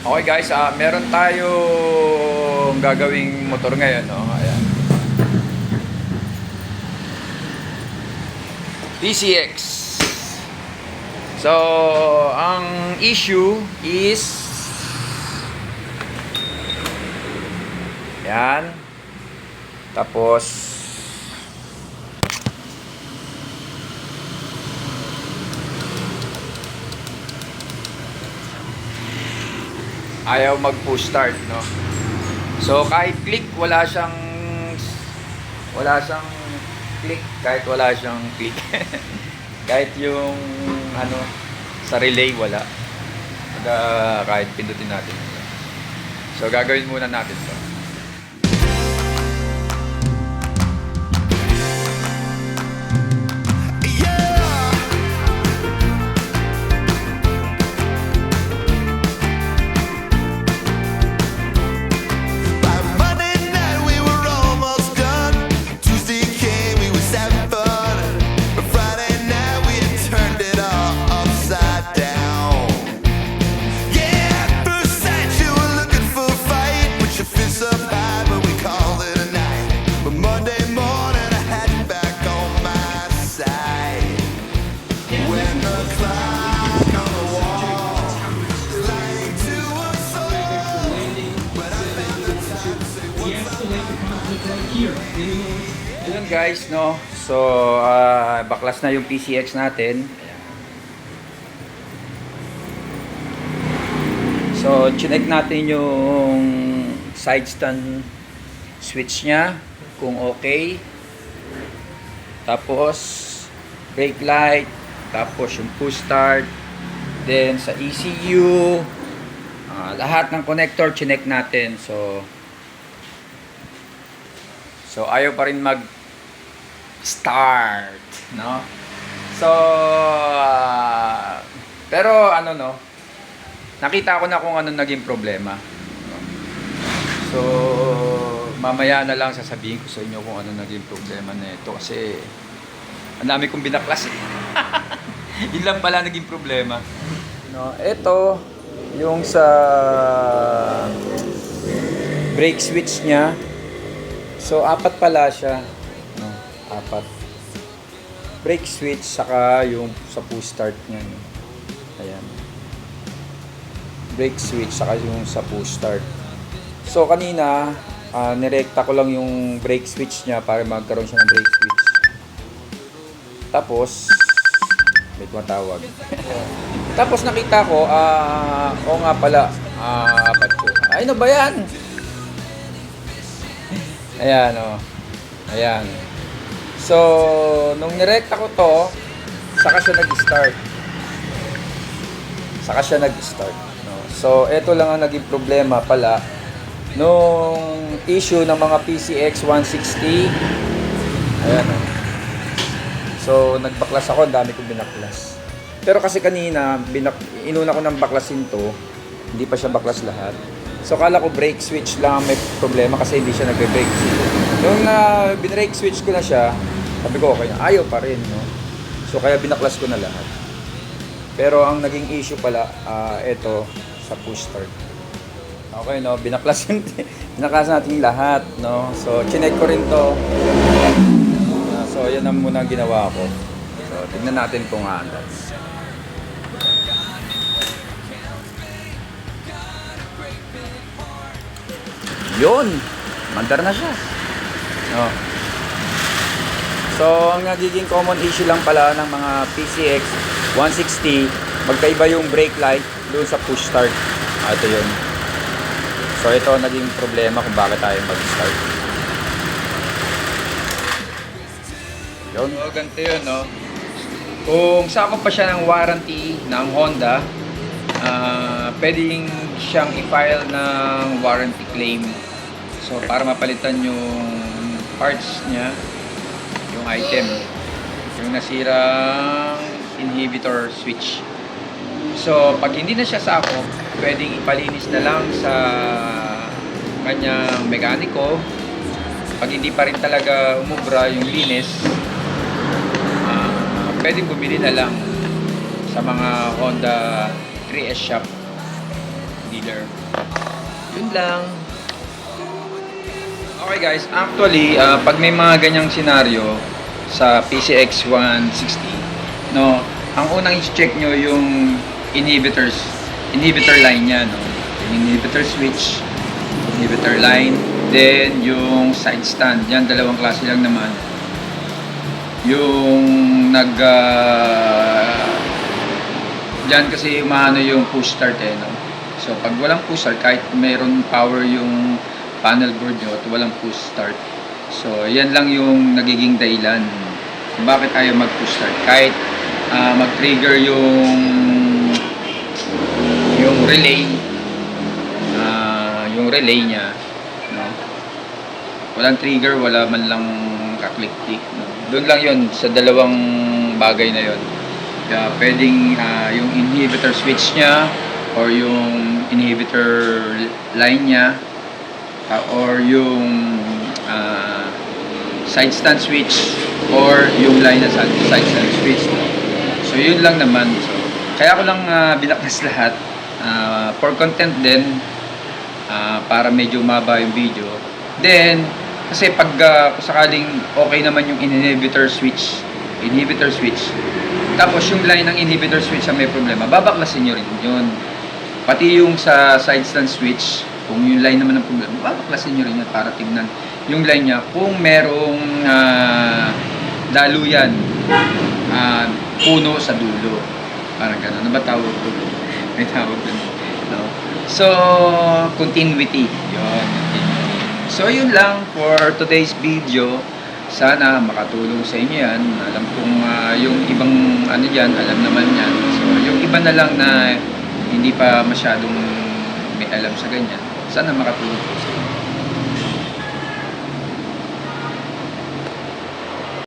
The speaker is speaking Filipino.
Okay guys, meron tayong gagawing motor ngayon, no? Ayan. PCX. So, ang issue is yan. Tapos ayaw mag-push start, no? So kahit click, wala siyang click, kahit wala siyang click. Kahit yung ano sa relay wala. Kahit pindutin natin. So gagawin muna natin 'to. Yun guys, no? So, baklas na yung PCX natin. So, chinek natin yung side stand switch nya kung okay. Tapos, brake light. Tapos, yung push start. Then, sa ECU. Lahat ng connector chinek natin. So ayaw pa rin mag-start, no? So, pero ano, no? Nakita ko na kung ano naging problema. So, mamaya na lang sasabihin ko sa inyo kung ano naging problema na ito. Kasi, ang dami kong binaklas. Yun lang pala naging problema. No, ito, yung sa brake switch niya. So, apat pala siya. No, apat. Brake switch, saka yung sa push start niya. Ayan. Brake switch, saka yung sa push start. So, kanina, nirekta ko lang yung brake switch niya para magkaroon siya ng brake switch. Tapos, may tumatawag. Tapos, nakita ko, oo nga pala, apat yun. Ay, ano ba yan? Ayan, oh. Ayan. So, nung nirekta ko to, saka siya nag-start. No? So, eto lang ang naging problema pala nung issue ng mga PCX 160. Ayan, oh. So, nagbaklas ako, ang dami kong binaklas. Pero kasi kanina, inuna ko ng baklasin to, hindi pa siya baklas lahat. So, kala ko brake switch lang may problema kasi hindi siya nagbe-brake switch. Nung binrake switch ko na siya, sabi ko okay na, ayaw pa rin, no? So, kaya binaklas ko na lahat. Pero ang naging issue pala, ito, sa push start. Okay, no? Binaklas natin lahat, no? So, chinek ko rin to. So, yan ang muna ginawa ko. So, tignan natin kung aandas. Yun, mandar na siya. No. So, ang nagiging common issue lang pala ng mga PCX 160, magkaiba yung brake light doon sa push start. Ito yun. So, ito naging problema kung bakit tayo mag-start. Yun. So, ganito yun, no? Kung sakop pa siya ng warranty ng Honda, pwedeng siyang i-file ng warranty claim. So, para mapalitan yung parts niya, yung item, yung nasirang inhibitor switch. So, pag hindi na siya sakop, pwedeng ipalinis na lang sa kanyang mekaniko. Pag hindi pa rin talaga umubra yung linis, pwedeng bumili na lang sa mga Honda 3S shop dealer. Yun lang. Okay guys, actually, pag may mga ganyang senaryo sa PCX 160, no, ang unang i-check nyo yung inhibitor line niya, no. Yung inhibitor switch, inhibitor line, then yung side stand. Yan, dalawang klase lang naman. Yung dyan kasi umano yung push start no. So pag walang push start, kahit mayroon power yung panel board nyo at walang push start, so yan lang yung nagiging dahilan kung bakit ayaw mag push start. Kahit mag-trigger yung relay niya, no? Walang trigger, wala man lang kaklik-klik, no? Doon lang yun, sa dalawang bagay na yun. Kaya pwedeng yung inhibitor switch niya or yung inhibitor line niya, or yung side stand switch or yung line na side stand switch. So yun lang naman. So, kaya ko lang binaklas lahat for content din, para medyo maba yung video. Then kasi pag kung sakaling okay naman yung inhibitor switch, tapos yung line ng inhibitor switch ang may problema, babaklasin nyo rin yun. Pati yung sa side stand switch, kung yung line naman ng problema, babaklasin nyo rin yun para tignan yung line niya kung merong daluyan, puno sa dulo. Parang gano'n. Ano ba tawag ko? May tawag doon. No? So, continuity. Yun. So, yun lang for today's video. Sana makatulong sa inyo yan. Alam kong yung ibang ano dyan, alam naman yan. So, yung iba na lang na hindi pa masyadong may alam sa ganyan, sana makatulong po sa inyo.